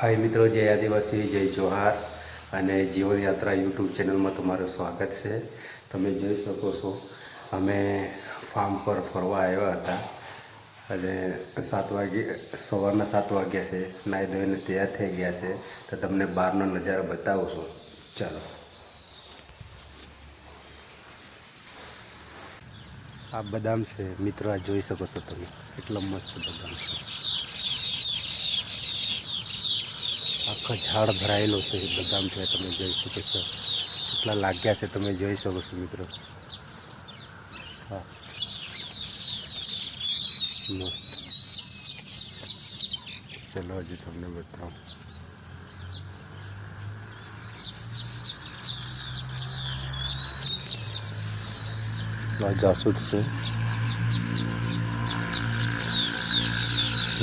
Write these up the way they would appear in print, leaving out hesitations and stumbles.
हाय मित्रों, जय आदिवासी, जय जोहार અને જીવન યાત્રા યુટ્યુબ ચેનલમાં તમારું સ્વાગત છે। તમે જોઈ શકો છો અમે ફાર્મ પર ફરવા આવ્યા હતા અને 7 વાગે સવારના 7 વાગ્યા છે। નાહી ધોઈને તૈયાર થઈ ગયા છે તો તમને બહારનો નજારો બતાવું છું। ચાલો, આ બદામ છે મિત્રો, આ જોઈ શકો છો તમે, એટલો મસ્ત બદામ છે। આખા ઝાડ ભરાયેલો છે, બદામ છે, તમે જોઈ શકો છો કેટલા લાગ્યા છે, તમે જોઈ શકો છો મિત્રો। હા, મસ્ત। ચલો હજી તમને બતાવું। જાસૂદ છે,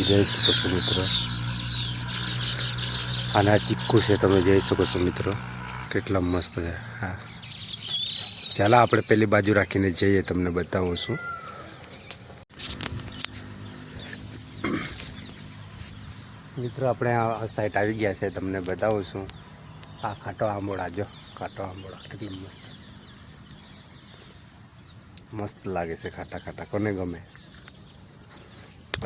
જોઈ શકો છો મિત્રો। અને આ ચીક્કુ છે, તમે જોઈ શકો છો મિત્રો, કેટલા મસ્ત છે। હા, ચાલો આપણે પેલી બાજુ રાખીને જઈએ, તમને બતાવું છું। મિત્રો આપણે આ સાઈડ આવી ગયા છે, તમને બતાવું છું। આ ખાટો આંબોડા, જો ખાટો આંબોડા કેટલી મસ્ત મસ્ત લાગે છે। ખાટા ખાટા કોને ગમે,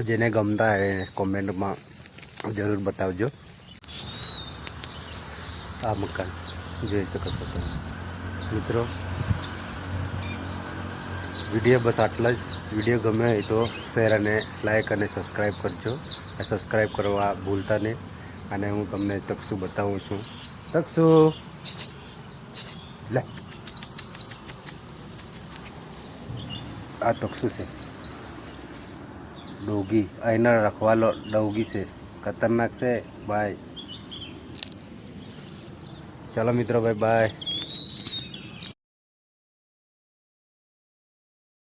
જેને ગમતા એ કોમેન્ટમાં જરૂર બતાવજો। આ મકાન જોઈ શકો છો તમે મિત્રો। વિડીયો બસ આટલા જ। વિડીયો ગમે હોય તો શેર અને લાઈક અને સબસ્ક્રાઈબ કરજો। સબસ્ક્રાઈબ કરવા ભૂલતા નહીં। અને હું તમને તકસુ બતાવું છું। તકસુ લે, આ તકસુ છે, ડોગી, અહીંના રખવાલો ડોગી છે, ખતરનાક છે ભાઈ। ચાલો મિત્રો, બાય બાય।